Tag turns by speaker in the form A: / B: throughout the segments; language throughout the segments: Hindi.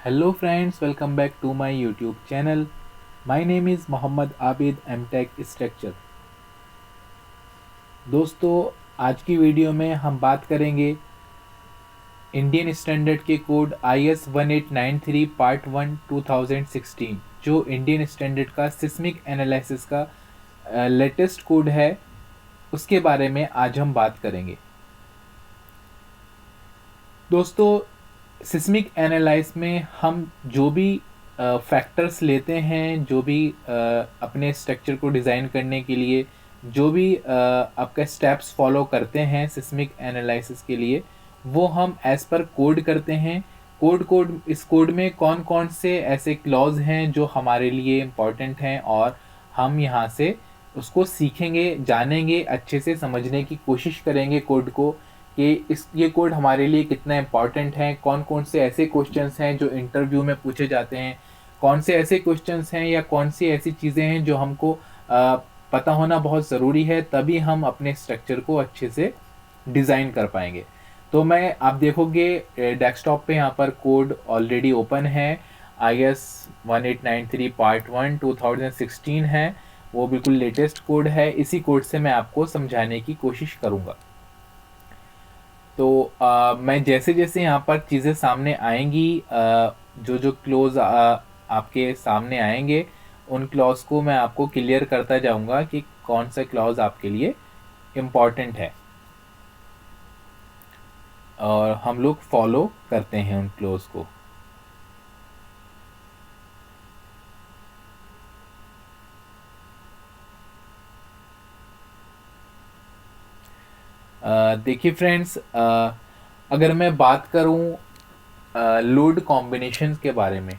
A: Hello friends, welcome back to my YouTube channel. My name is Mohammad Abid MTech Structure. दोस्तों, आज की वीडियो में हम बात करेंगे इंडियन स्टैंडर्ड के कोड IS 1893 पार्ट 1 2016 जो इंडियन स्टैंडर्ड का सिस्मिक एनालिसिस का लेटेस्ट कोड है, उसके बारे में आज हम बात करेंगे। दोस्तों, सिस्मिक एनालाइज में हम जो भी फैक्टर्स लेते हैं, जो भी अपने स्ट्रक्चर को डिज़ाइन करने के लिए जो भी आपका स्टेप्स फॉलो करते हैं सिस्मिक एनालिसिस के लिए, वो हम एज़ पर कोड करते हैं। इस कोड में कौन कौन से ऐसे क्लॉज हैं जो हमारे लिए इम्पॉर्टेंट हैं, और हम यहाँ से उसको सीखेंगे, जानेंगे, अच्छे से समझने की कोशिश करेंगे कोड को कि ये कोड हमारे लिए कितना इम्पॉर्टेंट है। कौन कौन से ऐसे क्वेश्चंस हैं जो इंटरव्यू में पूछे जाते हैं, कौन से ऐसे क्वेश्चंस हैं या कौन सी ऐसी चीज़ें हैं जो हमको पता होना बहुत ज़रूरी है, तभी हम अपने स्ट्रक्चर को अच्छे से डिज़ाइन कर पाएंगे। तो आप देखोगे डेस्कटॉप पे यहाँ पर कोड ऑलरेडी ओपन है। IS 1893 पार्ट 1 2016 है, वो बिल्कुल लेटेस्ट कोड है। इसी कोड से मैं आपको समझाने की कोशिश करूँगा। तो मैं जैसे जैसे यहाँ पर चीज़ें सामने आएंगी, जो जो क्लोज आपके सामने आएंगे, उन क्लॉज को मैं आपको क्लियर करता जाऊँगा कि कौन सा क्लॉज आपके लिए इम्पॉर्टेंट है, और हम लोग फॉलो करते हैं उन क्लॉज को। देखिए फ्रेंड्स, अगर मैं बात करूं लोड कॉम्बिनेशन के बारे में,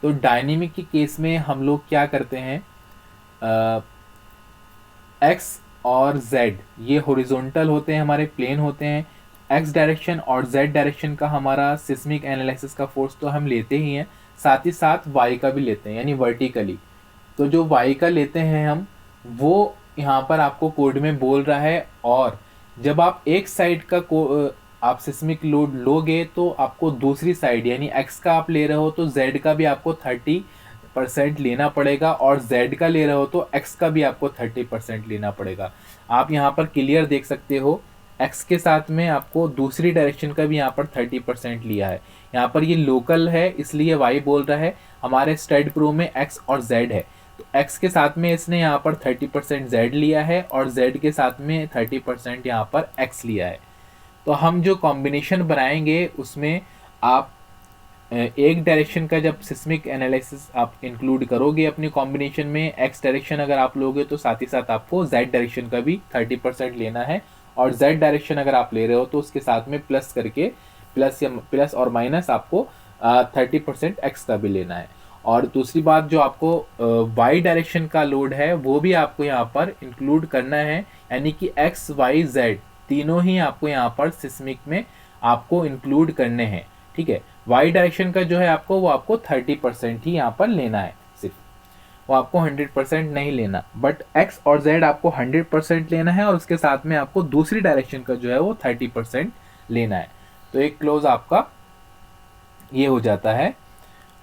A: तो डायनेमिक के केस में हम लोग क्या करते हैं, एक्स और जेड ये हॉरिजॉन्टल होते हैं, हमारे प्लेन होते हैं। एक्स डायरेक्शन और जेड डायरेक्शन का हमारा सिस्मिक एनालिसिस का फोर्स तो हम लेते ही हैं, साथ ही साथ वाई का भी लेते हैं, यानी वर्टिकली। तो जो वाई का लेते हैं हम, वो यहाँ पर आपको कोड में बोल रहा है। और जब आप एक साइड का आप सिस्मिक लोड लोगे, तो आपको दूसरी साइड यानी एक्स का आप ले रहे हो तो जेड का भी आपको 30% लेना पड़ेगा, और जेड का ले रहे हो तो एक्स का भी आपको 30% लेना पड़ेगा। आप यहाँ पर क्लियर देख सकते हो, एक्स के साथ में आपको दूसरी डायरेक्शन का भी यहाँ पर 30% लिया है। यहाँ पर ये लोकल है, इसलिए वाई बोल रहा है। हमारे स्टड प्रो में एक्स और जेड है, तो एक्स के साथ में इसने यहाँ पर 30% जेड लिया है, और जेड के साथ में 30% यहाँ पर एक्स लिया है। तो हम जो कॉम्बिनेशन बनाएंगे उसमें आप एक डायरेक्शन का जब सिस्मिक एनालिसिस आप इंक्लूड करोगे अपनी कॉम्बिनेशन में, एक्स डायरेक्शन अगर आप लोगे तो साथ ही साथ आपको जेड डायरेक्शन का भी 30% लेना है, और जेड डायरेक्शन अगर आप ले रहे हो तो उसके साथ में प्लस करके प्लस और माइनस आपको 30% एक्स का भी लेना है। और दूसरी बात, जो आपको वाई डायरेक्शन का लोड है वो भी आपको यहाँ पर इंक्लूड करना है, यानी कि एक्स वाई जेड तीनों ही आपको यहाँ पर सिस्मिक में आपको इंक्लूड करने हैं। ठीक है, वाई डायरेक्शन का जो है आपको, वो आपको 30% ही यहाँ पर लेना है, सिर्फ वो आपको 100% नहीं लेना। बट एक्स और जेड आपको 100% लेना है, और उसके साथ में आपको दूसरी डायरेक्शन का जो है वो 30% लेना है। तो एक क्लोज आपका ये हो जाता है।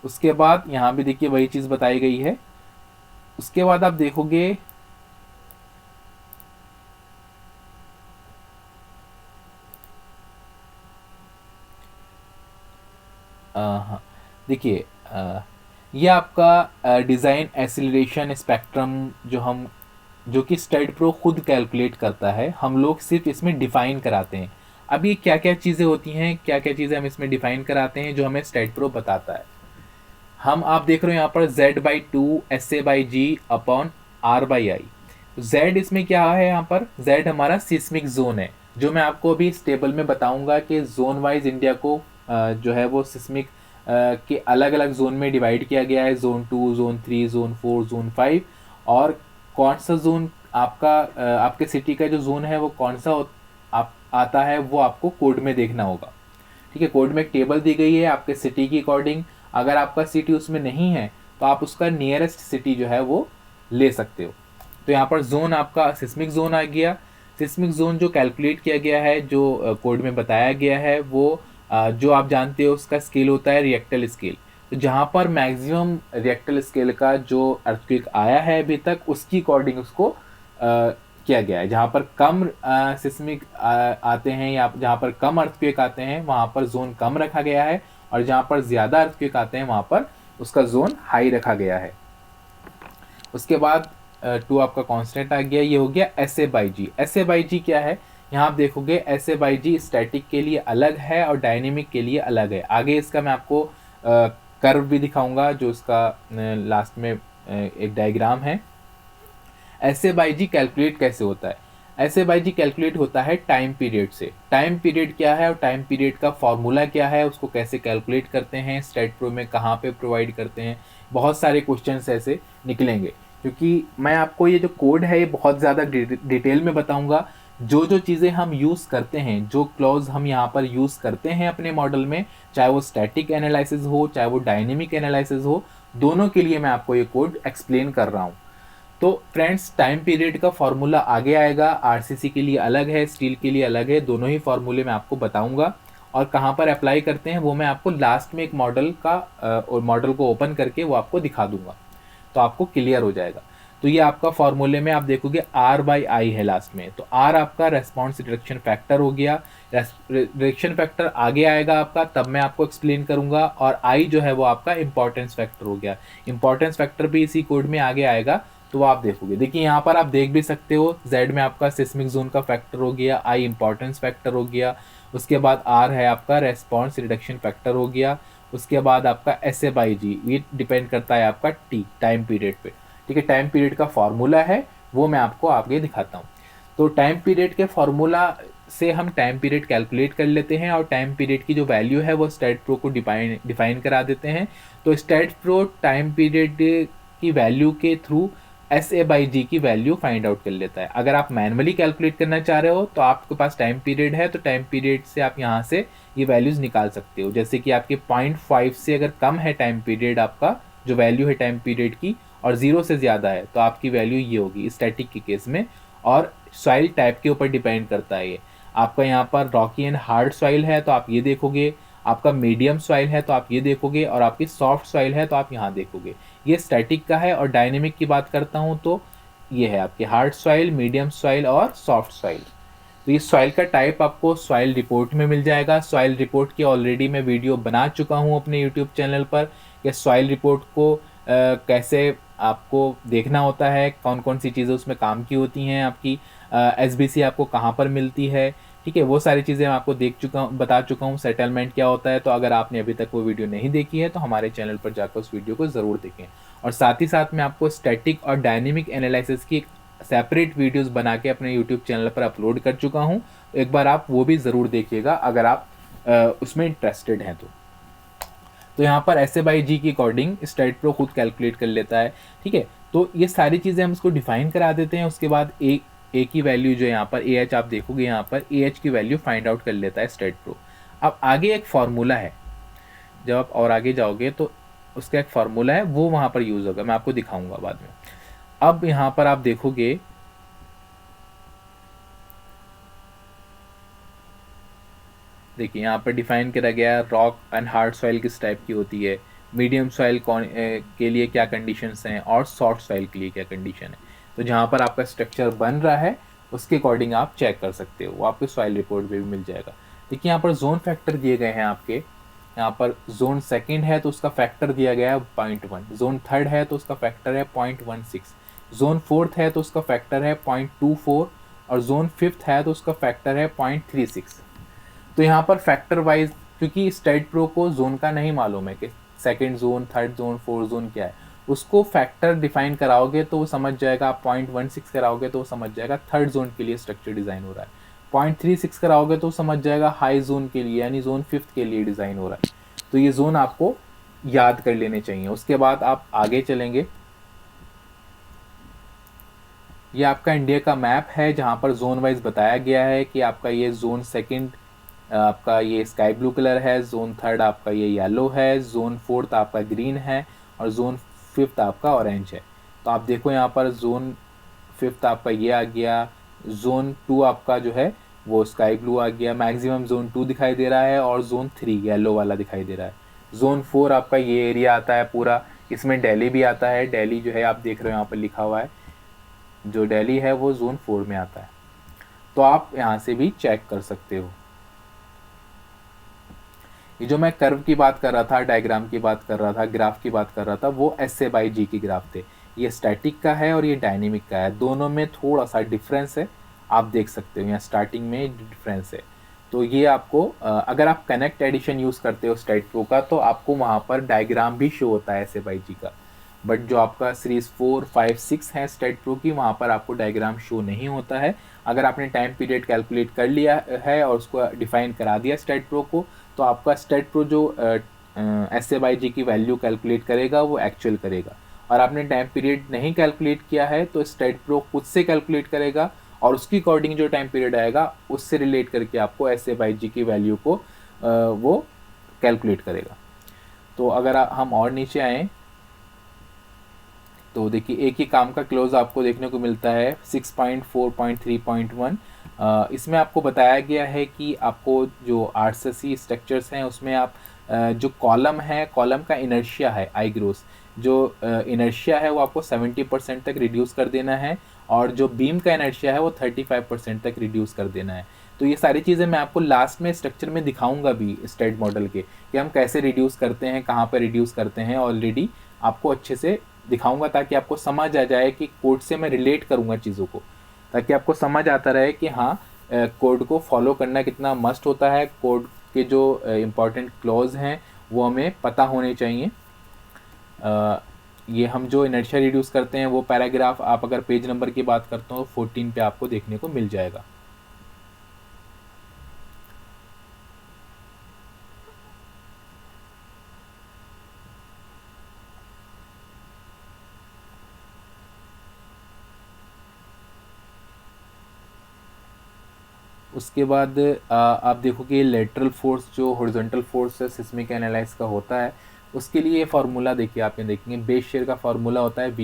A: उसके बाद यहाँ भी देखिए वही चीज़ बताई गई है। उसके बाद आप देखोगे हाँ, देखिए ये आपका डिज़ाइन एसिलरेशन स्पेक्ट्रम जो कि स्टड प्रो खुद कैलकुलेट करता है, हम लोग सिर्फ इसमें डिफ़ाइन कराते हैं। अब ये क्या क्या चीज़ें होती हैं, क्या क्या चीज़ें हम इसमें डिफ़ाइन कराते हैं जो हमें स्टड प्रो बताता है। आप देख रहे हो यहाँ पर Z/2 SA/G upon R/I। Z इसमें क्या है, यहाँ पर Z हमारा सिस्मिक जोन है, जो मैं आपको अभी इस टेबल में बताऊंगा कि जोन वाइज इंडिया को जो है वो सिस्मिक के अलग अलग जोन में डिवाइड किया गया है, जोन 2, जोन 3, जोन 4, जोन 5। और कौन सा जोन आपका आपके सिटी का जो जोन है वो कौन सा आप आता है, वो आपको कोड में देखना होगा। ठीक है, कोड में एक टेबल दी गई है आपके सिटी की अकॉर्डिंग। अगर आपका सिटी उसमें नहीं है तो आप उसका नियरेस्ट सिटी जो है वो ले सकते हो। तो यहाँ पर जोन आपका सिस्मिक जोन आ गया। सिस्मिक जोन जो कैलकुलेट किया गया है, जो कोड में बताया गया है, वो जो आप जानते हो उसका स्केल होता है रिएक्टर स्केल। तो जहाँ पर मैक्सिमम रिएक्टर स्केल का जो अर्थक्वेक आया है अभी तक, उसकी अकॉर्डिंग उसको किया गया है। जहाँ पर कम सिस्मिक आते हैं या जहाँ पर कम अर्थक्वेक आते हैं वहाँ पर जोन कम रखा गया है, और जहाँ पर ज़्यादा अर्थक्वेक आते हैं वहाँ पर उसका जोन हाई रखा गया है। उसके बाद 2 आपका कांस्टेंट आ गया, ये हो गया SA/G। SA/G क्या है, यहाँ आप देखोगे SA/G स्टैटिक के लिए अलग है और डायनेमिक के लिए अलग है। आगे इसका मैं आपको कर्व भी दिखाऊंगा, जो इसका लास्ट में एक डायग्राम है। SA/G कैलकुलेट कैसे होता है? SA/G कैलकुलेट होता है टाइम पीरियड से। टाइम पीरियड क्या है और टाइम पीरियड का फॉर्मूला क्या है, उसको कैसे कैलकुलेट करते हैं, स्टेट प्रो में कहाँ पे प्रोवाइड करते हैं, बहुत सारे क्वेश्चंस ऐसे निकलेंगे। क्योंकि मैं आपको ये जो कोड है ये बहुत ज़्यादा डिटेल में बताऊंगा। जो जो चीज़ें हम यूज़ करते हैं, जो क्लॉज हम यहाँ पर यूज़ करते हैं अपने मॉडल में, चाहे वो स्टैटिक एनालिसिस हो चाहे वो डायनेमिक एनालिसिस हो, दोनों के लिए मैं आपको ये कोड एक्सप्लेन कर रहा हूँ। तो फ्रेंड्स, टाइम पीरियड का फॉर्मूला आगे आएगा। आरसीसी के लिए अलग है, स्टील के लिए अलग है, दोनों ही फॉर्मूले मैं आपको बताऊंगा। और कहाँ पर अप्लाई करते हैं वो मैं आपको लास्ट में एक मॉडल का और मॉडल को ओपन करके वो आपको दिखा दूंगा, तो आपको क्लियर हो जाएगा। तो ये आपका फॉर्मूले में आप देखोगे R/I है लास्ट में, तो R आपका रेस्पॉन्स रिडक्शन फैक्टर हो गया। रिडक्शन फैक्टर आगे आएगा आपका, तब मैं आपको एक्सप्लेन करूंगा। और I जो है वो आपका इंपॉर्टेंस फैक्टर हो गया। इंपॉर्टेंस फैक्टर भी इसी कोड में आगे आएगा, तो आप देखोगे। देखिए यहाँ पर आप देख भी सकते हो, Z में आपका सिस्मिक जोन का फैक्टर हो गया, I इंपॉर्टेंस फैक्टर हो गया, उसके बाद R है आपका रेस्पॉन्स रिडक्शन फैक्टर हो गया, उसके बाद आपका SA/G, ये डिपेंड करता है आपका T टाइम पीरियड पे। ठीक है, टाइम पीरियड का फॉर्मूला है वो मैं आपको आगे दिखाता हूँ। तो टाइम पीरियड के फॉर्मूला से हम टाइम पीरियड कैलकुलेट कर लेते हैं, और टाइम पीरियड की जो वैल्यू है वो स्टैट प्रो को डिफाइन करा देते हैं। तो स्टैट प्रो टाइम पीरियड की वैल्यू के थ्रू SA/G की वैल्यू फाइंड आउट कर लेता है। अगर आप मैनुअली कैलकुलेट करना चाह रहे हो तो आपके पास टाइम पीरियड है, तो टाइम पीरियड से आप यहाँ से ये वैल्यूज़ निकाल सकते हो। जैसे कि आपके 0.5 से अगर कम है टाइम पीरियड, आपका जो वैल्यू है टाइम पीरियड की, और 0 से ज़्यादा है, तो आपकी वैल्यू ये होगी स्टैटिक के केस में। और सॉइल टाइप के ऊपर डिपेंड करता है ये। आपका यहाँ पर रॉकी एंड हार्ड सॉइल है तो आप ये देखोगे, आपका मीडियम सॉइल है तो आप ये देखोगे, और आपकी सॉफ्ट सॉइल है तो आप यहाँ देखोगे। ये स्टैटिक का है। और डायनेमिक की बात करता हूँ तो ये है आपके हार्ड सॉइल, मीडियम सॉइल और सॉफ्ट सॉइल। तो ये सॉइल का टाइप आपको सॉइल रिपोर्ट में मिल जाएगा। सॉइल रिपोर्ट की ऑलरेडी मैं वीडियो बना चुका हूँ अपने यूट्यूब चैनल पर, कि सॉइल रिपोर्ट को कैसे आपको देखना होता है, कौन कौन सी चीज़ें उसमें काम की होती हैं, आपकी SBC आपको कहाँ पर मिलती है। ठीक है, वो सारी चीज़ें मैं आपको बता चुका हूँ। सेटलमेंट क्या होता है, तो अगर आपने अभी तक वो वीडियो नहीं देखी है तो हमारे चैनल पर जाकर उस वीडियो को ज़रूर देखें। और साथ ही साथ मैं आपको स्टैटिक और डायनेमिक एनालिसिस की सेपरेट वीडियोस बना के अपने यूट्यूब चैनल पर अपलोड कर चुका हूँ। एक बार आप वो भी ज़रूर देखिएगा अगर आप उसमें इंटरेस्टेड हैं तो यहाँ पर SA/G की अकॉर्डिंग स्टैट प्रो खुद कैलकुलेट कर लेता है। ठीक है, तो ये सारी चीज़ें हम इसको डिफाइन करा देते हैं। उसके बाद ए की वैल्यू जो यहाँ पर AH आप देखोगे, यहाँ पर AH की वैल्यू फाइंड आउट कर लेता है स्टैट प्रो। अब आगे एक फार्मूला है, जब आप और आगे जाओगे तो उसका एक फार्मूला है, वो वहाँ पर यूज़ होगा, मैं आपको दिखाऊंगा बाद में। अब यहाँ पर आप देखोगे, देखिए यहाँ पर डिफाइन करा गया रॉक एंड हार्ड सॉइल किस टाइप की होती है, मीडियम सॉइल के लिए क्या कंडीशंस हैं, और सॉफ्ट सॉइल के लिए क्या कंडीशन है। तो जहाँ पर आपका स्ट्रक्चर बन रहा है उसके अकॉर्डिंग आप चेक कर सकते हो, वो आपके सॉइल रिपोर्ट में भी मिल जाएगा। देखिए यहाँ पर जोन फैक्टर दिए गए हैं आपके। यहाँ पर जोन सेकंड है तो उसका फैक्टर दिया गया है 0.1, जोन थर्ड है तो उसका फैक्टर है 0.16, जोन फोर्थ है तो उसका फैक्टर है 0.24, और जोन फिफ्थ है तो उसका फैक्टर है 0.36। तो यहाँ पर फैक्टर वाइज, क्योंकि स्टैट प्रो को जोन का नहीं मालूम है कि second zone, third zone, fourth zone क्या है, उसको फैक्टर डिफाइन कराओगे तो वो समझ जाएगा। आप 0.16 कराओगे तो वो समझ जाएगा थर्ड जोन के लिए स्ट्रक्चर डिज़ाइन हो रहा है, 0.36 कराओगे तो समझ जाएगा हाई जोन के लिए यानी जोन फिफ्थ के लिए डिज़ाइन हो रहा है। तो ये जोन आपको याद कर लेने चाहिए। उसके बाद आप आगे चलेंगे, ये आपका इंडिया का मैप है जहाँ पर जोन वाइज बताया गया है कि आपका ये जोन सेकंड आपका ये स्काई ब्लू कलर है, जोन थर्ड आपका ये येलो है, जोन फोर्थ आपका ग्रीन है, और जोन फिफ्थ आपका ऑरेंज है। तो आप देखो यहाँ पर जोन फिफ्थ आपका ये आ गया, जोन टू आपका जो है वो स्काई ब्लू आ गया। मैक्सिमम जोन 2 दिखाई दे रहा है और जोन 3 येलो वाला दिखाई दे रहा है। जोन 4 आपका ये एरिया आता है पूरा, इसमें दिल्ली भी आता है। दिल्ली जो है आप देख रहे हो यहाँ पर लिखा हुआ है, जो दिल्ली है वो जोन 4 में आता है। तो आप यहाँ से भी चेक कर सकते हो। ये जो मैं कर्व की बात कर रहा था, डायग्राम की बात कर रहा था, ग्राफ की बात कर रहा था, वो SA/G की ग्राफ थे। ये स्टैटिक का है और ये डायनेमिक का है, दोनों में थोड़ा सा डिफरेंस है, आप देख सकते हो यहाँ स्टार्टिंग में डिफरेंस है। तो ये आपको अगर आप कनेक्ट एडिशन यूज़ करते हो स्टेट प्रो का, तो आपको वहाँ पर डायग्राम भी शो होता है SA/G का। बट जो आपका सीरीज़ 4, 5, 6 है स्टेट प्रो की, वहाँ पर आपको डायग्राम शो नहीं होता है। अगर आपने टाइम पीरियड कैलकुलेट कर लिया है और उसको डिफाइन करा दिया स्टेट प्रो को, तो आपका स्टेट प्रो जो SA/G की वैल्यू कैलकुलेट करेगा वो एक्चुअल करेगा। और आपने टाइम पीरियड नहीं कैलकुलेट किया है तो स्टेट प्रो खुद से कैलकुलेट करेगा और उसकी अकॉर्डिंग जो टाइम पीरियड आएगा उससे रिलेट करके आपको SA/G की वैल्यू को वो कैलकुलेट करेगा। तो अगर हम और नीचे आएँ तो देखिए एक ही काम का क्लोज आपको देखने को मिलता है 6.4.3.1। इसमें आपको बताया गया है कि आपको जो RCC स्ट्रक्चर्स हैं उसमें आप जो कॉलम है, कॉलम का इनर्शिया है आई ग्रोस, जो इनर्शिया है वो आपको 70% तक रिड्यूस कर देना है और जो बीम का इनर्शिया है वो 35% तक रिड्यूस कर देना है। तो ये सारी चीज़ें मैं आपको लास्ट में स्ट्रक्चर में दिखाऊंगा भी स्टेट मॉडल के, कि हम कैसे रिड्यूस करते हैं, कहाँ पर रिड्यूस करते हैं, ऑलरेडी आपको अच्छे से दिखाऊंगा ताकि आपको समझ आ जाए कि कोड से मैं रिलेट करूंगा चीज़ों को, ताकि आपको समझ आता रहे कि हाँ कोड को फॉलो करना कितना मस्ट होता है। कोड के जो इम्पॉर्टेंट क्लॉज हैं वो हमें पता होने चाहिए। ये हम जो इनर्शिया रिड्यूस करते हैं वो पैराग्राफ आप अगर पेज नंबर की बात करते हो 14 पे आपको देखने को मिल जाएगा। उसके बाद आप देखोगे लेटरल फोर्स जो हॉरिजॉन्टल फोर्स है सिस्मिक एनालाइज का होता है, उसके लिए फार्मूला देखिए, आप ये देखेंगे बेस शेयर का फार्मूला होता है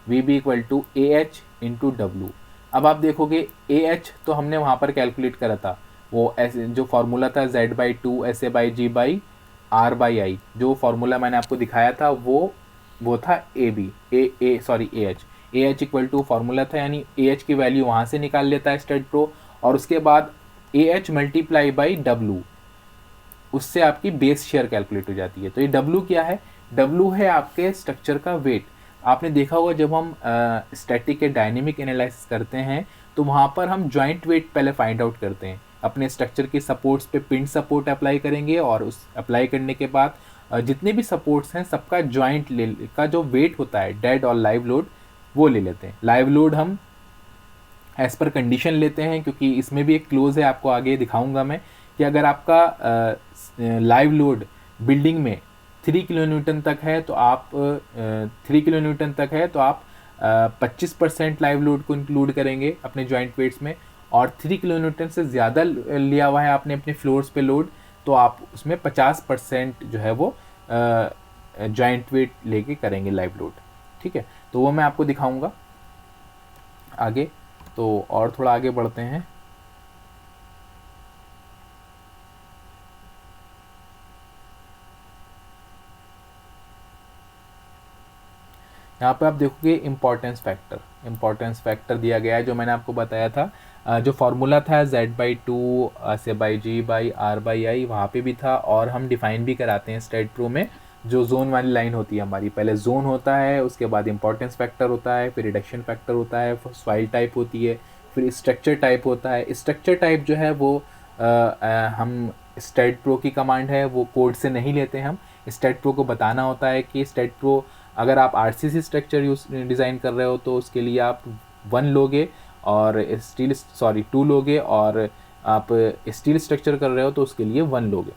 A: VB equal to AH into W। अब आप देखोगे AH तो हमने वहाँ पर कैलकुलेट करा था, वो ऐसे जो फार्मूला था Z/2 SA/G/R/I, जो फार्मूला मैंने आपको दिखाया था वो था AH इक्वल टू फार्मूला था, यानी AH की वैल्यू वहाँ से निकाल लेता है स्टेट प्रो और उसके बाद AH मल्टीप्लाई बाई W, उससे आपकी बेस शेयर कैलकुलेट हो जाती है। तो ये W क्या है? W है आपके स्ट्रक्चर का वेट। आपने देखा होगा जब हम स्टैटिक के डायनेमिक एनालिसिस करते हैं तो वहाँ पर हम जॉइंट वेट पहले फाइंड आउट करते हैं, अपने स्ट्रक्चर की सपोर्ट्स पे पिन सपोर्ट अप्लाई करेंगे और उस अप्लाई करने के बाद जितने भी सपोर्ट्स हैं सबका जॉइंट का जो वेट होता है डेड और लाइव लोड वो ले लेते हैं। लाइव लोड हम एज पर कंडीशन लेते हैं, क्योंकि इसमें भी एक क्लोज है, आपको आगे दिखाऊंगा मैं कि अगर आपका लाइव लोड बिल्डिंग में 3 किलो न्यूटन तक है तो आप 3 किलो न्यूटन तक है तो आप 25% लाइव लोड को इंक्लूड करेंगे अपने जॉइंट वेट्स में, और 3 किलो न्यूटन से ज़्यादा लिया हुआ है आपने अपने फ्लोर्स पे लोड तो आप उसमें 50% जो है वो जॉइंट वेट लेके करेंगे लाइव लोड। ठीक है, तो वो मैं आपको दिखाऊंगा आगे। तो और थोड़ा आगे बढ़ते हैं। यहाँ पे आप देखोगे इम्पोर्टेंस फैक्टर दिया गया है, जो मैंने आपको बताया था। जो फार्मूला था Z/2 SA/G/R/I वहाँ पे भी था, और हम डिफाइन भी कराते हैं स्टेट प्रो में। जो जोन वाली लाइन होती है हमारी, पहले जोन होता है, उसके बाद इंपॉर्टेंस फैक्टर होता है, फिर रिडक्शन फैक्टर होता है, फिर सॉइल टाइप होती है, फिर स्ट्रक्चर टाइप होता है। स्ट्रक्चर टाइप जो है वो हम स्टेट प्रो की कमांड है, वो कोड से नहीं लेते हम। स्टेट प्रो को बताना होता है कि स्टेट प्रो अगर आप RCC स्ट्रक्चर डिज़ाइन कर रहे हो तो उसके लिए आप 1 लोगे, और 2 लोगे, और आप स्टील स्ट्रक्चर कर रहे हो तो उसके लिए 1 लोगे।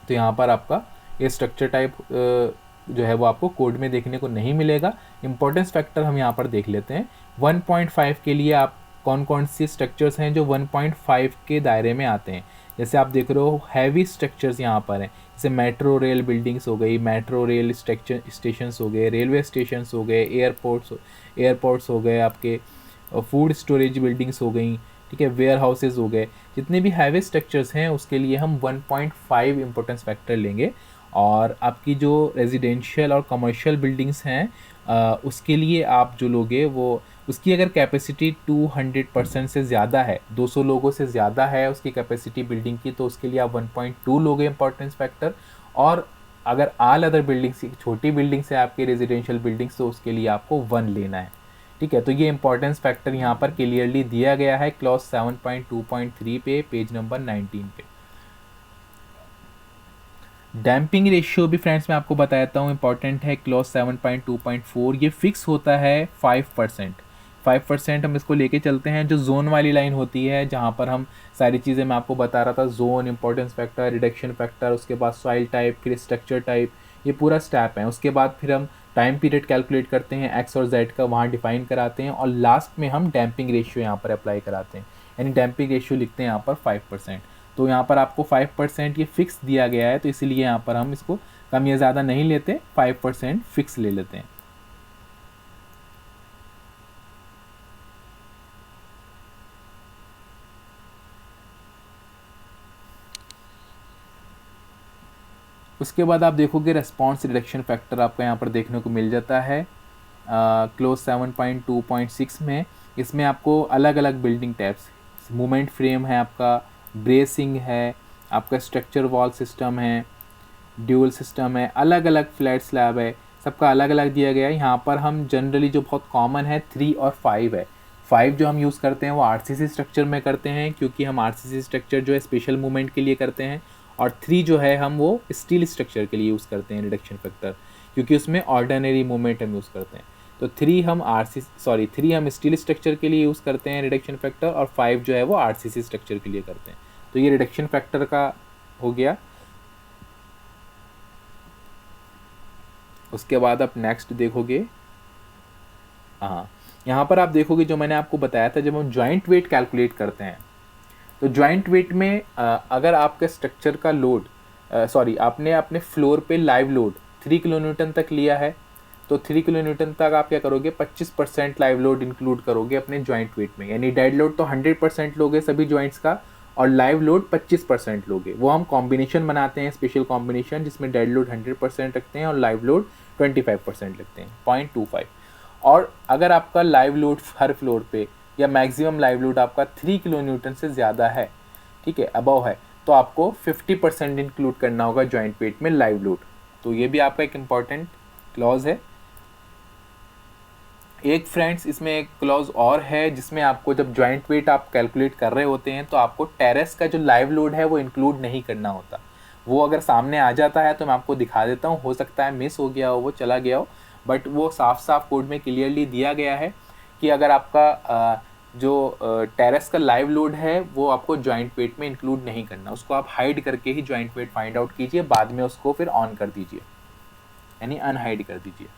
A: तो यहाँ पर आपका ये स्ट्रक्चर टाइप जो है वो आपको कोड में देखने को नहीं मिलेगा। इंपॉर्टेंस फैक्टर हम यहाँ पर देख लेते हैं। 1.5 के लिए आप कौन कौन सी स्ट्रक्चर्स हैं जो 1.5 के दायरे में आते हैं। जैसे आप देख रहे हो हैवी स्ट्रक्चर्स यहाँ पर हैं, जैसे मेट्रो रेल बिल्डिंग्स हो गई, मेट्रो रेल स्टेशंस हो गए, रेलवे स्टेशंस हो गए, एयरपोर्ट्स हो गए आपके, फूड स्टोरेज बिल्डिंग्स हो गई, ठीक है, वेयर हाउसेज हो गए, जितने भी हैवी स्ट्रक्चर्स हैं उसके लिए हम 1.5 इम्पोर्टेंस फैक्टर लेंगे। और आपकी जो रेजिडेंशियल और कमर्शियल बिल्डिंग्स हैं उसके लिए आप जो लोगे वो उसकी अगर कैपेसिटी 200% से ज़्यादा है, 200 लोगों से ज़्यादा है उसकी कैपेसिटी बिल्डिंग की, तो उसके लिए आप 1.2 लोगे इम्पोर्टेंस फैक्टर। और अगर ऑल अदर बिल्डिंग्स, छोटी बिल्डिंग्स है आपकी रेजिडेंशियल बिल्डिंग्स, तो उसके लिए आपको 1 लेना है, ठीक है। तो ये इंपॉर्टेंस फैक्टर यहाँ पर क्लियरली दिया गया है क्लॉज 7.2.3 पे, पेज नंबर 19 पे। डैम्पिंग रेशियो भी फ्रेंड्स मैं आपको बताता हूँ इंपॉर्टेंट है, क्लॉज 7.2.4 ये फिक्स होता है 5%। 5% हम इसको लेके चलते हैं। जो जोन वाली लाइन होती है जहाँ पर हम सारी चीज़ें मैं आपको बता रहा था, zone, importance factor, reduction factor, उसके बाद सॉइल टाइप, फिर स्ट्रक्चर टाइप, ये पूरा स्टेप है। उसके बाद फिर हम टाइम पीरियड कैलकुलेट करते हैं एक्स और जेड का, वहाँ डिफाइन कराते हैं, और लास्ट में हम डैम्पिंग रेशियो यहाँ पर अप्लाई कराते हैं, यानी डैम्पिंग रेशियो लिखते हैं यहाँ पर 5%। तो यहाँ पर आपको 5% ये फिक्स दिया गया है, तो इसीलिए यहाँ पर हम इसको कम या ज़्यादा नहीं लेते, 5% फिक्स ले लेते हैं। उसके बाद आप देखोगे रेस्पॉन्स रिडक्शन फैक्टर आपको यहाँ पर देखने को मिल जाता है क्लोज 7.2.6 में। इसमें आपको अलग अलग बिल्डिंग टाइप्स, मूवमेंट फ्रेम है आपका, ब्रेसिंग है आपका, स्ट्रक्चर वॉल सिस्टम है, ड्यूल सिस्टम है, अलग अलग फ्लैट स्लैब है, सबका अलग अलग दिया गया है। यहाँ पर हम जनरली जो बहुत कॉमन है 3 और 5 है। 5 जो हम यूज़ करते हैं वो आरसीसी स्ट्रक्चर में करते हैं, क्योंकि हम आरसीसी स्ट्रक्चर जो है स्पेशल मूवमेंट के लिए करते हैं। और 3 जो है हम वो स्टील स्ट्रक्चर के लिए यूज़ करते हैं रिडक्शन फैक्टर, क्योंकि उसमें ऑर्डिनरी मूवमेंट हम यूज़ करते हैं। तो 3 हम स्टील स्ट्रक्चर के लिए यूज़ करते हैं रिडक्शन फैक्टर, और 5 जो है वो आरसीसी स्ट्रक्चर के लिए करते हैं। तो ये रिडक्शन फैक्टर का हो गया। उसके बाद आप नेक्स्ट देखोगे, हाँ, यहाँ पर आप देखोगे जो मैंने आपको बताया था, जब हम जॉइंट वेट कैलकुलेट करते हैं तो जॉइंट वेट में अगर आपके स्ट्रक्चर का लोड, आपने अपने फ्लोर पे लाइव लोड 3 किलो न्यूटन तक लिया है, तो 3 किलो न्यूटन तक आप क्या करोगे, 25% लाइव लोड इंक्लूड करोगे अपने जॉइंट वेट में, यानी डेड लोड तो 100% लोगे सभी जॉइंट्स का, और लाइव लोड 25% लोगे। वो हम कॉम्बिनेशन बनाते हैं, स्पेशल कॉम्बिनेशन, जिसमें डेड लोड 100% रखते हैं और लाइव लोड 25% लगते हैं, 0.25। और अगर आपका लाइव लोड हर फ्लोर पे या मैक्सिमम लाइव लोड आपका 3 किलो न्यूटन से ज़्यादा है, ठीक है, अबव है, तो आपको 50% इंक्लूड करना होगा जॉइंट वेट में लाइव लोड। तो ये भी आपका एक इम्पॉर्टेंट क्लॉज है। एक फ्रेंड्स इसमें एक क्लॉज और है, जिसमें आपको जब जॉइंट वेट आप कैलकुलेट कर रहे होते हैं तो आपको टेरेस का जो लाइव लोड है वो इंक्लूड नहीं करना होता। वो अगर सामने आ जाता है तो मैं आपको दिखा देता हूँ, हो सकता है मिस हो गया हो, वो चला गया हो, बट वो साफ साफ कोड में क्लियरली दिया गया है कि अगर आपका जो टेरेस का लाइव लोड है वो आपको जॉइंट वेट में इंक्लूड नहीं करना, उसको आप हाइड करके ही जॉइंट वेट फाइंड आउट कीजिए, बाद में उसको फिर ऑन कर दीजिए, यानी अनहाइड कर दीजिए।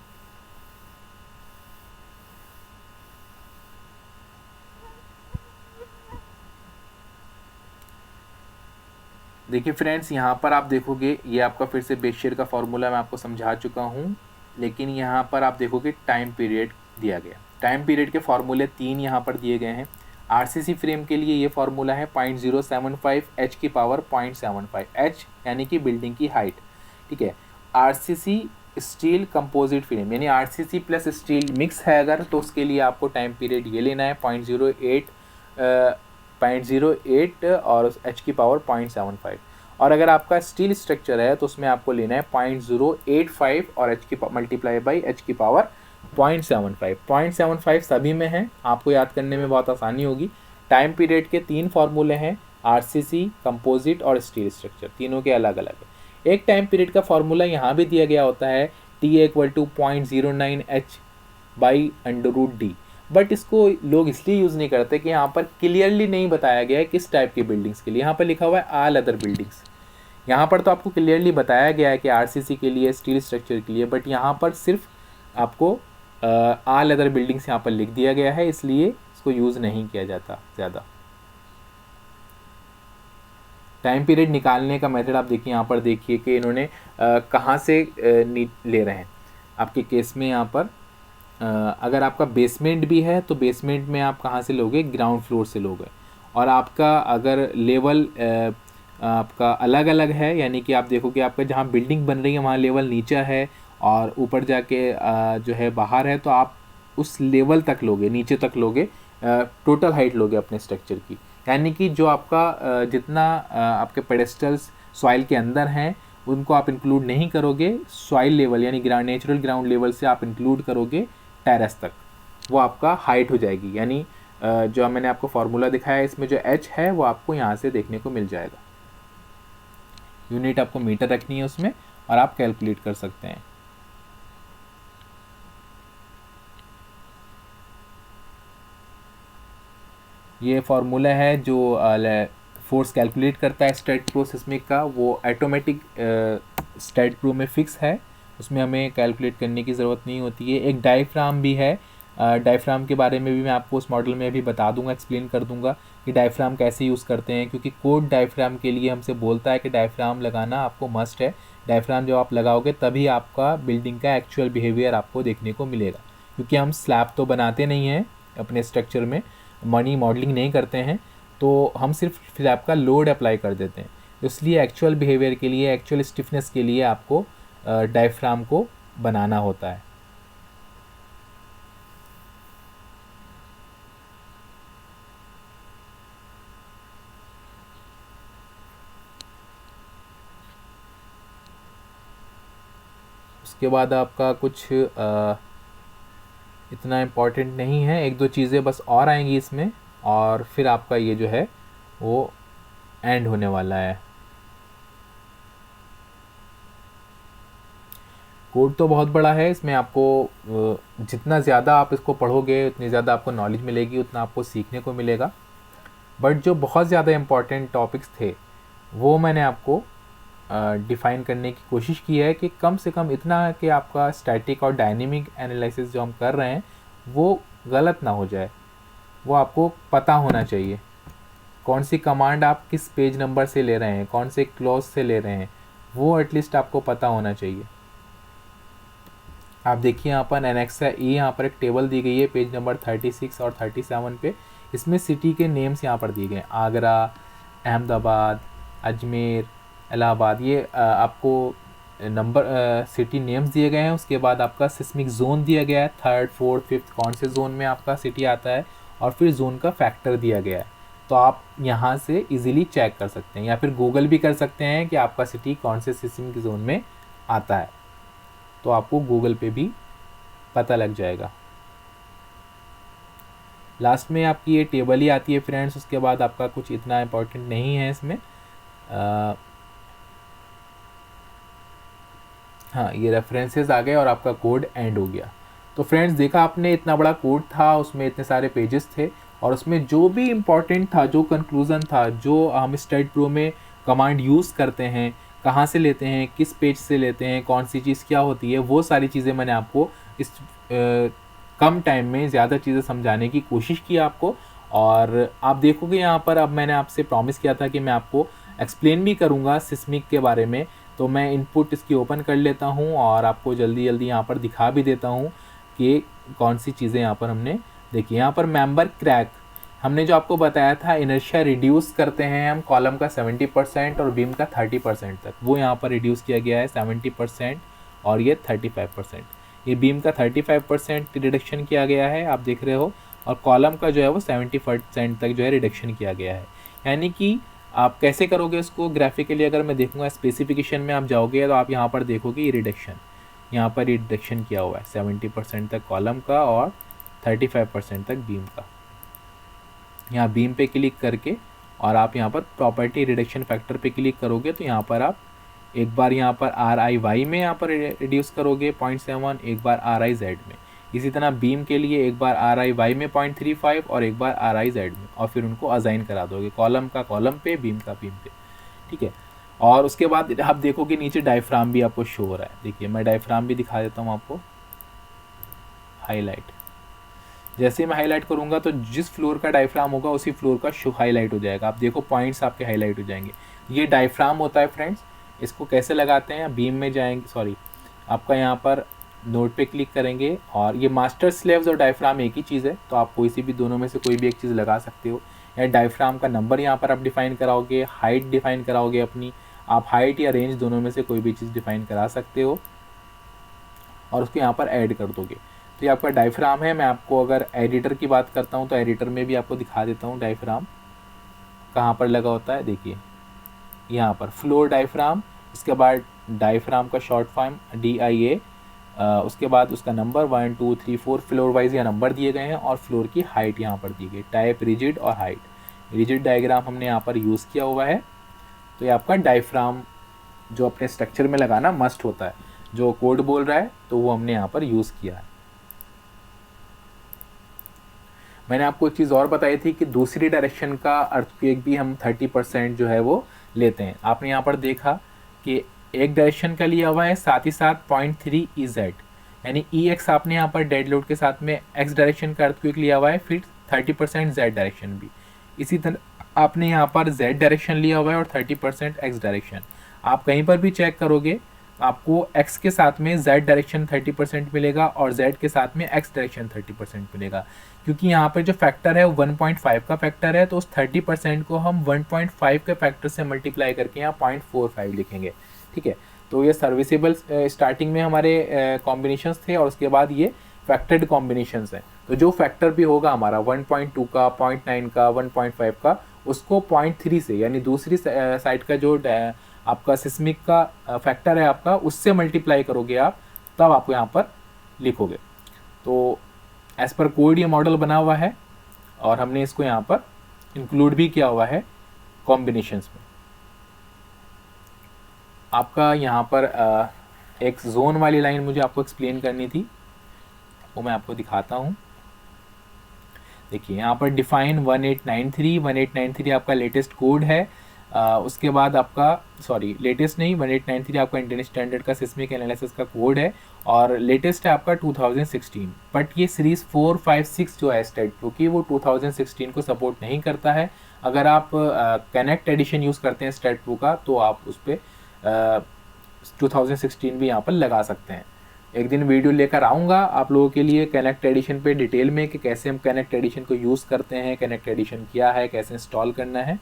A: देखिए फ्रेंड्स, यहाँ पर आप देखोगे ये आपका फिर से बेशेर का फॉर्मूला मैं आपको समझा चुका हूँ, लेकिन यहाँ पर आप देखोगे टाइम पीरियड दिया गया। टाइम पीरियड के फॉर्मूले 3 यहाँ पर दिए गए हैं। आरसीसी फ्रेम के लिए ये फॉर्मूला है 0.075 h की पावर 0.75, h यानी कि बिल्डिंग की हाइट, ठीक है। आरसीसी स्टील कंपोजिट फ्रेम यानी आरसीसी प्लस स्टील मिक्स है अगर, तो उसके लिए आपको टाइम पीरियड ये लेना है 0.08 और h की पावर 0.75। और अगर आपका स्टील स्ट्रक्चर है तो उसमें आपको लेना है 0.085 और h की मल्टीप्लाई बाई h की पावर 0.75। 0.75 सभी में है, आपको याद करने में बहुत आसानी होगी। टाइम पीरियड के 3 फॉर्मूले हैं, आरसीसी, कंपोजिट और स्टील स्ट्रक्चर, तीनों के अलग अलग है। एक टाइम पीरियड का फॉर्मूला यहाँ भी दिया गया होता है, T=0.09h बाई √d, बट इसको लोग इसलिए यूज़ नहीं करते कि यहाँ पर क्लियरली नहीं बताया गया है किस टाइप की बिल्डिंग्स के लिए। यहाँ पर लिखा हुआ है ऑल अदर बिल्डिंग्स, यहाँ पर तो आपको क्लियरली बताया गया है कि आरसीसी के लिए, स्टील स्ट्रक्चर के लिए, बट यहाँ पर सिर्फ आपको ऑल अदर बिल्डिंग्स यहाँ पर लिख दिया गया है, इसलिए इसको यूज़ नहीं किया जाता ज़्यादा। टाइम पीरियड निकालने का मेथड आप देखिए, यहाँ पर देखिए कि इन्होंने कहाँ से ले रहे हैं। आपके केस में यहाँ पर अगर आपका बेसमेंट भी है तो बेसमेंट में आप कहाँ से लोगे, ग्राउंड फ्लोर से लोगे। और आपका अगर लेवल आपका अलग अलग है, यानी कि आप देखो कि आपका जहाँ बिल्डिंग बन रही है वहाँ लेवल नीचे है और ऊपर जाके जो है बाहर है, तो आप उस लेवल तक लोगे, नीचे तक लोगे, टोटल हाइट लोगे अपने स्ट्रक्चर की। यानी कि जो आपका जितना आपके पेडेस्टल्स सॉइल के अंदर हैं उनको आप इंक्लूड नहीं करोगे, सॉइल लेवल यानी नेचुरल ग्राउंड लेवल से आप इंक्लूड करोगे टेरेस तक, वो आपका हाइट हो जाएगी। यानी जो मैंने आपको फार्मूला दिखाया है इसमें जो h है वो आपको यहाँ से देखने को मिल जाएगा। यूनिट आपको मीटर रखनी है उसमें और आप कैलकुलेट कर सकते हैं। ये फार्मूला है जो फोर्स कैलकुलेट करता है स्ट्रेट प्रो सिस्मिक का, वो ऑटोमेटिक स्ट्रेट प्रो में फिक्स है, उसमें हमें कैलकुलेट करने की ज़रूरत नहीं होती है। एक डायफ्राम भी है, डायफ्राम के बारे में भी मैं आपको उस मॉडल में अभी बता दूंगा, एक्सप्लेन कर दूंगा कि डायफ्राम कैसे यूज़ करते हैं, क्योंकि कोड डायफ्राम के लिए हमसे बोलता है कि डायफ्राम लगाना आपको मस्ट है। डायफ्राम जब आप लगाओगे तभी आपका बिल्डिंग का एक्चुअल बिहेवियर आपको देखने को मिलेगा, क्योंकि हम स्लैब तो बनाते नहीं हैं अपने स्ट्रक्चर में, मनी मॉडलिंग नहीं करते हैं, तो हम सिर्फ स्लैब का लोड अप्लाई कर देते हैं। इसलिए एक्चुअल बिहेवियर के लिए, एक्चुअल स्टिफनेस के लिए आपको डायफ्राम को बनाना होता है। उसके बाद आपका कुछ इतना इम्पोर्टेंट नहीं है, एक दो चीज़ें बस और आएंगी इसमें और फिर आपका ये जो है वो एंड होने वाला है। कोड तो बहुत बड़ा है, इसमें आपको जितना ज़्यादा आप इसको पढ़ोगे उतनी ज़्यादा आपको नॉलेज मिलेगी, उतना आपको सीखने को मिलेगा। बट जो बहुत ज़्यादा इम्पॉर्टेंट टॉपिक्स थे वो मैंने आपको डिफ़ाइन करने की कोशिश की है कि कम से कम इतना है कि आपका स्टैटिक और डायनेमिक एनालिसिस जो हम कर रहे हैं वो गलत ना हो जाए, वो आपको पता होना चाहिए। कौन सी कमांड आप किस पेज नंबर से ले रहे हैं, कौन से क्लॉज से ले रहे हैं, वो एटलीस्ट आपको पता होना चाहिए। आप देखिए यहाँ पर एनेक्सा ई, यहाँ पर एक टेबल दी गई है पेज नंबर 36 और 37 पे। इसमें सिटी के नेम्स यहाँ पर दिए गए हैं, आगरा, अहमदाबाद, अजमेर, इलाहाबाद, ये आपको नंबर सिटी नेम्स दिए गए हैं। उसके बाद आपका सिस्मिक जोन दिया गया है, 3rd 4th 5th कौन से जोन में आपका सिटी आता है, और फिर जोन का फैक्टर दिया गया है। तो आप यहाँ से इजीली चेक कर सकते हैं, या फिर गूगल भी कर सकते हैं कि आपका सिटी कौन से सिस्मिक जोन में आता है, तो आपको गूगल पे भी पता लग जाएगा। लास्ट में आपकी ये टेबल ही आती है फ्रेंड्स, उसके बाद आपका कुछ इतना इम्पोर्टेंट नहीं है इसमें। हाँ, ये रेफरेंसेस आ गए और आपका कोड एंड हो गया। तो फ्रेंड्स देखा आपने, इतना बड़ा कोड था, उसमें इतने सारे पेजेस थे और उसमें जो भी इम्पोर्टेंट था, जो कंक्लूज़न था, जो हम स्ट्रेट प्रो में कमांड यूज़ करते हैं, कहाँ से लेते हैं, किस पेज से लेते हैं, कौन सी चीज़ क्या होती है, वो सारी चीज़ें मैंने आपको इस कम टाइम में ज़्यादा चीज़ें समझाने की कोशिश की आपको। और आप देखोगे यहाँ पर, अब मैंने आपसे प्रॉमिस किया था कि मैं आपको एक्सप्लेन भी करूँगा सिस्मिक के बारे में, तो मैं इनपुट इसकी ओपन कर लेता हूँ और आपको जल्दी जल्दी यहाँ पर दिखा भी देता हूँ कि कौन सी चीज़ें यहाँ पर हमने देखी। यहाँ पर मेंबर क्रैक हमने जो आपको बताया था, इनर्शिया रिड्यूस करते हैं हम कॉलम का 70% और बीम का 30% तक, वो यहाँ पर रिड्यूस किया गया है 70% और ये 35%। ये बीम का 35% रिडक्शन किया गया है, आप देख रहे हो, और कॉलम का जो है वो 70% तक जो है रिडक्शन किया गया है। यानी कि आप कैसे करोगे इसको ग्राफिकली, अगर मैं देखूँगा स्पेसिफिकेशन में आप जाओगे तो आप यहाँ पर देखोगे ये रिडक्शन, यहाँ पर रिडक्शन किया हुआ है 70% तक कॉलम का और 35% तक बीम का। यहाँ बीम पे क्लिक करके और आप यहाँ पर प्रॉपर्टी रिडक्शन फैक्टर पे क्लिक करोगे तो यहाँ पर आप एक बार यहाँ पर RIY में यहाँ पर रिड्यूस करोगे 0.7, एक बार RIZ में। इसी तरह बीम के लिए एक बार RIY में 0.35 और एक बार RIZ में, और फिर उनको असाइन करा दोगे, कॉलम का कॉलम पे, बीम का बीम पे, ठीक है। और उसके बाद आप देखोगे नीचे डायफ्राम भी आपको शो हो रहा है। देखिए मैं डायफ्राम भी दिखा देता हूँ आपको, हाईलाइट। जैसे मैं हाईलाइट करूँगा तो जिस फ्लोर का डायफ्राम होगा उसी फ्लोर का शो हाईलाइट हो जाएगा। आप देखो पॉइंट्स आपके हाईलाइट हो जाएंगे। ये डायफ्राम होता है फ्रेंड्स। इसको कैसे लगाते हैं, बीम में जाएंगे, सॉरी आपका यहाँ पर नोड पे क्लिक करेंगे और ये मास्टर स्लेव्स और डायफ्राम एक ही चीज़ है, तो आप कोई सी भी दोनों में से कोई भी एक चीज़ लगा सकते हो। या डायफ्राम का नंबर यहाँ पर आप डिफाइन कराओगे, हाइट डिफाइन कराओगे अपनी, आप हाइट या रेंज दोनों में से कोई भी चीज़ डिफाइन करा सकते हो और उसको यहाँ पर ऐड कर दोगे। तो ये आपका डायफ्राम है। मैं आपको अगर एडिटर की बात करता हूँ तो एडिटर में भी आपको दिखा देता हूँ डायफ्राम कहाँ पर लगा होता है। देखिए यहाँ पर फ्लोर डायफ्राम, उसके बाद डायफ्राम का शॉर्ट फॉर्म DIA, उसके बाद उसका नंबर 1 2 3 4 फ्लोर वाइज या नंबर दिए गए हैं और फ्लोर की हाइट यहाँ पर दी गई, टाइप रिजिड और हाइट। रिजिड डायग्राम हमने यहाँ पर यूज़ किया हुआ है। तो ये आपका डायफ्राम जो अपने स्ट्रक्चर में लगाना मस्ट होता है, जो कोड बोल रहा है तो वो हमने यहाँ पर यूज़ किया है। मैंने आपको एक चीज़ और बताई थी कि दूसरी डायरेक्शन का अर्थक्वेक भी हम 30% जो है वो लेते हैं। आपने यहाँ पर देखा कि एक डायरेक्शन का लिया हुआ है, साथ ही साथ 0.3 EZ, यानी EX आपने यहाँ पर डेड लोड के साथ में X डायरेक्शन का अर्थक्वेक लिया हुआ है, फिर 30% Z डायरेक्शन भी। इसी तरह आपने यहाँ पर Z डायरेक्शन लिया हुआ है और 30% X डायरेक्शन। आप कहीं पर भी चेक करोगे आपको x के साथ में z डायरेक्शन 30% मिलेगा और z के साथ में x डायरेक्शन 30% मिलेगा, क्योंकि यहाँ पर जो फैक्टर है वो 1.5 का फैक्टर है, तो उस 30% को हम 1.5 के फैक्टर से मल्टीप्लाई करके यहाँ 0.45 लिखेंगे। ठीक है, तो ये सर्विसेबल स्टार्टिंग में हमारे कॉम्बिनेशंस थे और उसके बाद ये फैक्टर्ड कॉम्बिनेशंस हैं। तो जो फैक्टर भी होगा हमारा 1.2 का, 0.9 का, 1.5 का, उसको 0.3 से यानी दूसरी साइड का जो आपका सिस्मिक का फैक्टर है आपका, उससे मल्टीप्लाई करोगे आप, तब आपको यहाँ पर लिखोगे। तो एज पर कोड ये मॉडल बना हुआ है और हमने इसको यहाँ पर इंक्लूड भी किया हुआ है कॉम्बिनेशंस में। आपका यहाँ पर एक जोन वाली लाइन मुझे आपको एक्सप्लेन करनी थी, वो मैं आपको दिखाता हूँ। देखिए यहाँ पर डिफाइन 1893 आपका लेटेस्ट कोड है। उसके बाद आपका लेटेस्ट नहीं, 1893 आपका इंडियन स्टैंडर्ड का सिस्मिक एनालिसिस का कोड है और लेटेस्ट है आपका 2016। बट ये सीरीज़ 4, 5, 6 जो है स्टेट क्योंकि वो 2016 को सपोर्ट नहीं करता है। अगर आप कनेक्ट एडिशन यूज़ करते हैं स्टेट 2 का तो आप उस पर 2016 भी यहाँ पर लगा सकते हैं। एक दिन वीडियो लेकर आऊँगा आप लोगों के लिए कनेक्ट एडिशन पे डिटेल में कि कैसे हम कनेक्ट एडिशन को यूज़ करते हैं, कनेक्ट एडिशन क्या है, कैसे इंस्टॉल करना है।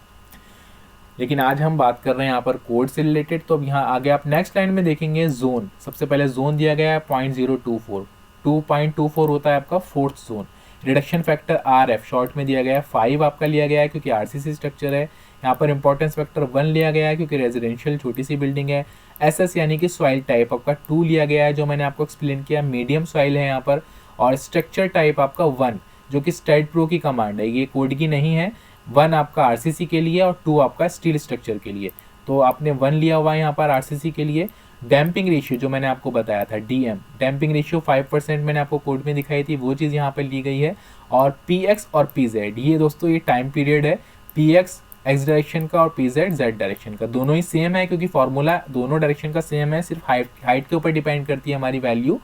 A: लेकिन आज हम बात कर रहे हैं यहाँ पर कोड से रिलेटेड। तो अब यहाँ आगे आप नेक्स्ट लाइन में देखेंगे जोन। सबसे पहले जोन दिया गया है 0.024, 2.24 होता है आपका fourth zone. Reduction factor RF short में दिया गया है 5 आपका लिया गया है क्योंकि RCC स्ट्रक्चर है। यहाँ पर इंपॉर्टेंस फैक्टर 1 लिया गया है क्योंकि रेजिडेंशियल छोटी सी बिल्डिंग है। SS यानी कि सॉइल टाइप आपका 2 लिया गया है, जो मैंने आपको एक्सप्लेन किया, मीडियम सॉइल है यहाँ पर। और स्ट्रक्चर टाइप आपका 1 जो कि स्टेट प्रो की कमांड है, ये कोड की नहीं है। 1 आपका RCC के लिए और 2 आपका स्टील स्ट्रक्चर के लिए। तो आपने 1 लिया हुआ है यहाँ पर RCC के लिए। डैम्पिंग रेशियो जो मैंने आपको बताया था DM, डैम्पिंग रेशियो 5% मैंने आपको कोड में दिखाई थी, वो चीज़ यहाँ पर ली गई है। और PX और PZ, ये दोस्तों ये टाइम पीरियड है। PX X डायरेक्शन का और PZ Z डायरेक्शन का, दोनों ही सेम है क्योंकि फॉर्मूला दोनों डायरेक्शन का सेम है, सिर्फ हाइट के ऊपर डिपेंड करती है हमारी वैल्यू।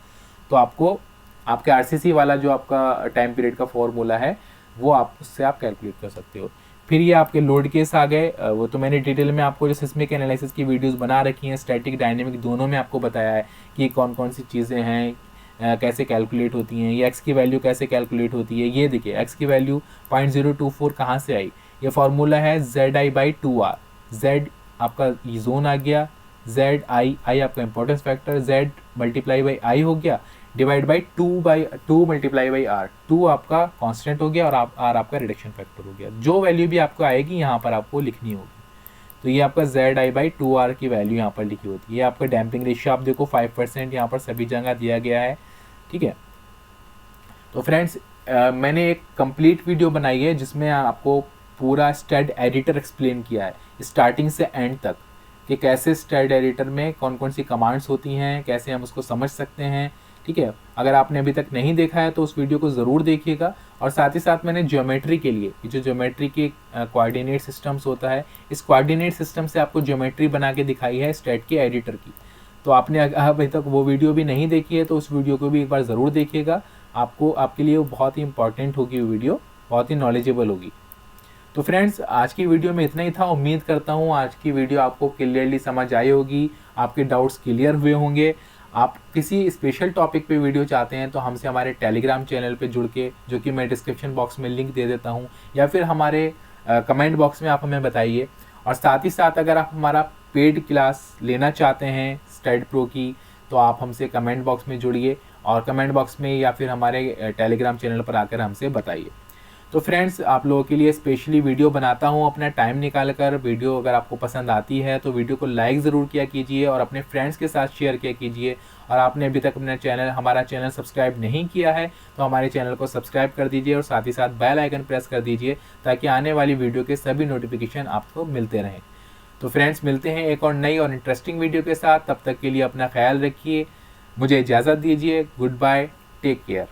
A: तो आपको आपके RCC वाला जो आपका टाइम पीरियड का फॉर्मूला है वो आप उससे आप कैलकुलेट कर सकते हो। फिर ये आपके लोड केस आ गए, वो तो मैंने डिटेल में आपको जो सिस्मिक एनालिसिस की वीडियोस बना रखी हैं, स्टैटिक डायनेमिक दोनों में आपको बताया है कि कौन कौन सी चीज़ें हैं, कैसे कैलकुलेट होती हैं, ये x की वैल्यू कैसे कैलकुलेट होती है। ये देखिए x की वैल्यू 0.024 कहाँ से आई, ये फार्मूला है ZI/2R। Z आपका जोन आ गया, ZI आपका importance factor, Z multiply by I हो गया, divide by 2 multiply by R। 2 आपका कांस्टेंट हो गया और R आपका रिडक्शन फैक्टर हो गया। जो वैल्यू भी आपको आएगी यहाँ पर आपको लिखनी होगी। तो ये आपका ZI/2R की वैल्यू यहाँ पर लिखी होती है। ये आपका डैम्पिंग रेशियो आप देखो 5% यहाँ पर सभी जगह दिया गया है। ठीक है, तो फ्रेंड्स मैंने एक कंप्लीट वीडियो बनाई है जिसमें आपको पूरा स्टैड एडिटर एक्सप्लेन किया है स्टार्टिंग से एंड तक, कि कैसे स्टैड एडिटर में कौन कौन सी कमांड्स होती हैं, कैसे हम उसको समझ सकते हैं। ठीक है, अगर आपने अभी तक नहीं देखा है तो उस वीडियो को ज़रूर देखिएगा। और साथ ही साथ मैंने ज्योमेट्री के लिए, जो ज्योमेट्री के कोऑर्डिनेट सिस्टम्स होता है, इस कोऑर्डिनेट सिस्टम से आपको ज्योमेट्री बना के दिखाई है स्टैट के एडिटर की। तो आपने अभी तक वो वीडियो भी नहीं देखी है तो उस वीडियो को भी एक बार ज़रूर देखिएगा। आपके लिए वो बहुत ही इंपॉर्टेंट होगी, वीडियो बहुत ही नॉलेजेबल होगी। तो फ्रेंड्स आज की वीडियो में इतना ही था। उम्मीद करता हूँ आज की वीडियो आपको क्लियरली समझ आई होगी, आपके डाउट्स क्लियर हुए होंगे। आप किसी स्पेशल टॉपिक पे वीडियो चाहते हैं तो हमसे हमारे टेलीग्राम चैनल पे जुड़ के, जो कि मैं डिस्क्रिप्शन बॉक्स में लिंक दे देता हूँ, या फिर हमारे कमेंट बॉक्स में आप हमें बताइए। और साथ ही साथ अगर आप हमारा पेड क्लास लेना चाहते हैं स्टड प्रो की, तो आप हमसे कमेंट बॉक्स में जुड़िए और कमेंट बॉक्स में या फिर हमारे टेलीग्राम चैनल पर आकर हमसे बताइए। तो फ्रेंड्स, आप लोगों के लिए स्पेशली वीडियो बनाता हूँ अपना टाइम निकाल कर। वीडियो अगर आपको पसंद आती है तो वीडियो को लाइक ज़रूर किया कीजिए और अपने फ्रेंड्स के साथ शेयर किया कीजिए। और आपने अभी तक हमारा चैनल सब्सक्राइब नहीं किया है तो हमारे चैनल को सब्सक्राइब कर दीजिए और साथ ही साथ बेल आइकन प्रेस कर दीजिए, ताकि आने वाली वीडियो के सभी नोटिफिकेशन आपको मिलते रहें। तो फ्रेंड्स, मिलते हैं एक और नई और इंटरेस्टिंग वीडियो के साथ। तब तक के लिए अपना ख्याल रखिए, मुझे इजाज़त दीजिए। Goodbye, take care.